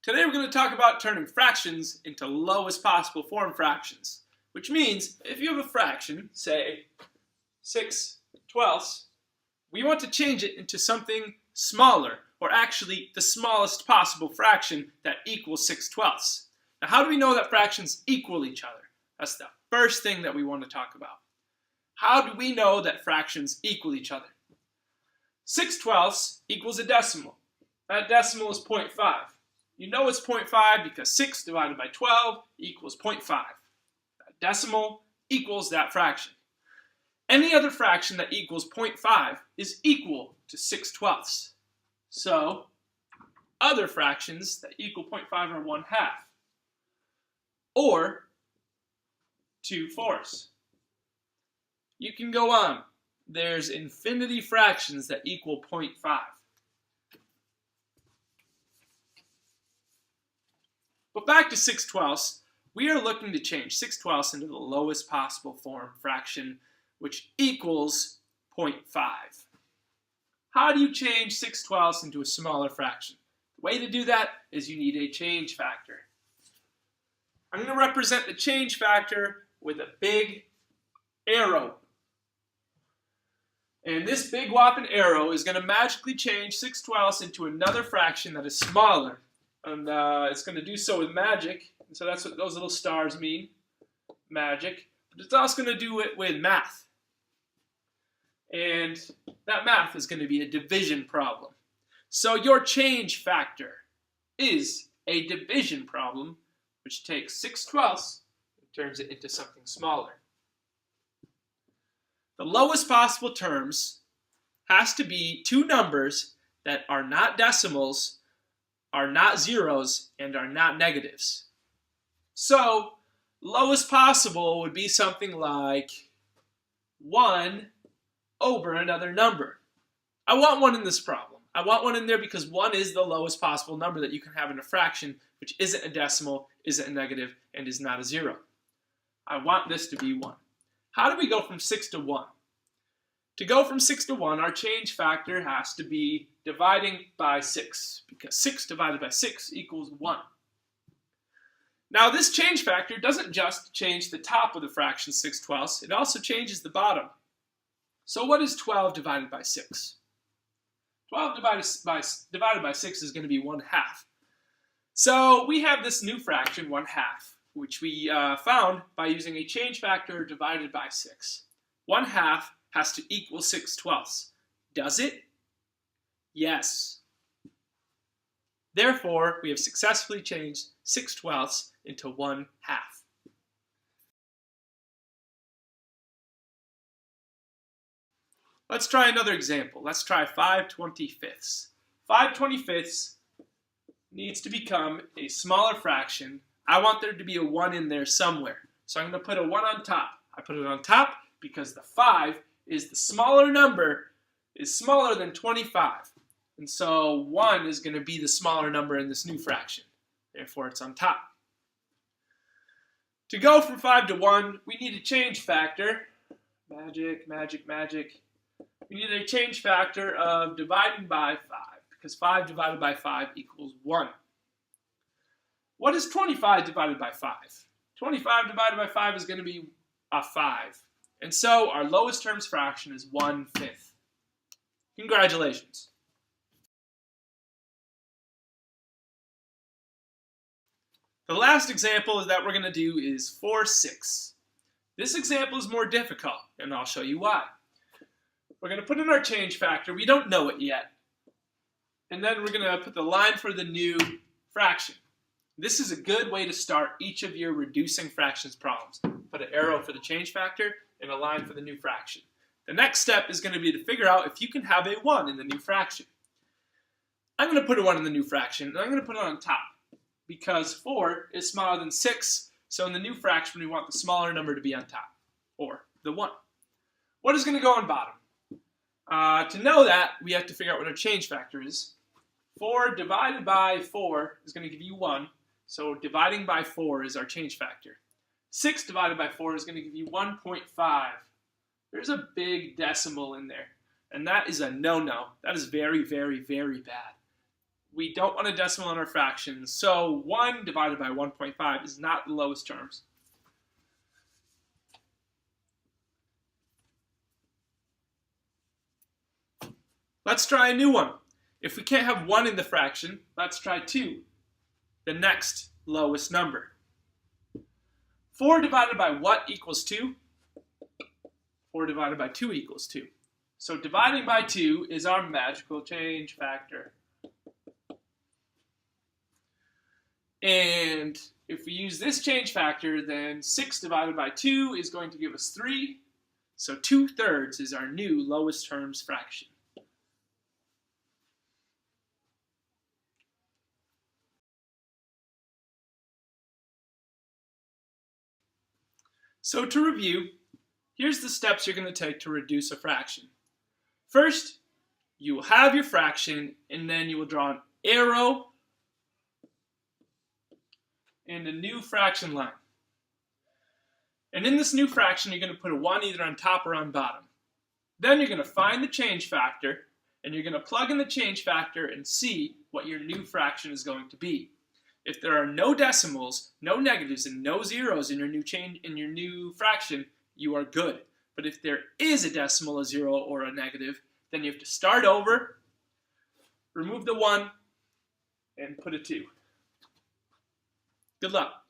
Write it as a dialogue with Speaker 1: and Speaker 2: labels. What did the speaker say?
Speaker 1: Today we're going to talk about turning fractions into lowest possible form fractions, which means if you have a fraction, say 6/12, we want to change it into something smaller, or actually the smallest possible fraction that equals 6/12. Now how do we know that fractions equal each other? That's the first thing that we want to talk about. How do we know that fractions equal each other? 6/12 equals a decimal. That decimal is 0.5. You know it's 0.5 because 6 divided by 12 equals 0.5. That decimal equals that fraction. Any other fraction that equals 0.5 is equal to 6/12. So, other fractions that equal 0.5 are 1/2, or 2/4. You can go on. There's infinity fractions that equal 0.5. But back to 6/12, we are looking to change 6/12 into the lowest possible form fraction, which equals 0.5. How do you change 6/12 into a smaller fraction? The way to do that is you need a change factor. I'm going to represent the change factor with a big arrow. And this big whopping arrow is going to magically change 6/12 into another fraction that is smaller. And it's going to do so with magic. And so that's what those little stars mean. Magic. But it's also going to do it with math. And that math is going to be a division problem. So your change factor is a division problem, which takes 6/12 and turns it into something smaller. The lowest possible terms has to be two numbers that are not decimals, are not zeros, and are not negatives. So, lowest possible would be something like 1 over another number. I want 1 in this problem. I want 1 in there because 1 is the lowest possible number that you can have in a fraction, which isn't a decimal, isn't a negative, and is not a 0. I want this to be 1. How do we go from 6 to 1? To go from 6 to 1, our change factor has to be dividing by 6, because 6 divided by 6 equals 1. Now this change factor doesn't just change the top of the fraction 6/12, it also changes the bottom. So what is 12 divided by 6? 12 divided by 6 is going to be 1/2. So we have this new fraction, 1/2, which we found by using a change factor divided by 6. 1/2 has to equal 6/12. Does it? Yes. Therefore, we have successfully changed 6/12 into 1/2. Let's try another example. Let's try 5/25. 5/25 needs to become a smaller fraction. I want there to be a 1 in there somewhere. So I'm going to put a 1 on top. I put it on top because the 5 is the smaller number, is smaller than 25. And so 1 is going to be the smaller number in this new fraction. Therefore, it's on top. To go from 5 to 1, we need a change factor. Magic, magic, magic. We need a change factor of dividing by 5, because 5 divided by 5 equals 1. What is 25 divided by 5? 25 divided by 5 is going to be a 5. And so our lowest terms fraction is 1/5. Congratulations. The last example that we're going to do is 4/6. This example is more difficult, and I'll show you why. We're going to put in our change factor. We don't know it yet. And then we're going to put the line for the new fraction. This is a good way to start each of your reducing fractions problems. Put an arrow for the change factor and a line for the new fraction. The next step is going to be to figure out if you can have a 1 in the new fraction. I'm going to put a 1 in the new fraction, and I'm going to put it on top, because 4 is smaller than 6, so in the new fraction we want the smaller number to be on top, or the 1. What is going to go on bottom? To know that, we have to figure out what our change factor is. 4 divided by 4 is going to give you 1, so dividing by 4 is our change factor. 6 divided by 4 is going to give you 1.5. There's a big decimal in there, and that is a no-no. That is very, very, very bad. we don't want a decimal in our fractions, so 1 divided by 1.5 is not the lowest terms. Let's try a new one. If we can't have 1 in the fraction, let's try 2, the next lowest number. 4 divided by what equals 2? 4 divided by 2 equals 2. So dividing by 2 is our magical change factor. And if we use this change factor, then 6 divided by 2 is going to give us 3. So 2/3 is our new lowest terms fraction. So to review, here's the steps you're going to take to reduce a fraction. First, you will have your fraction, and then you will draw an arrow and a new fraction line. And in this new fraction, you're going to put a 1 either on top or on bottom. Then you're going to find the change factor, and you're going to plug in the change factor and see what your new fraction is going to be. If there are no decimals, no negatives, and no zeros in your new fraction, you are good. But if there is a decimal, a 0, or a negative, then you have to start over, remove the 1, and put a 2. Good luck.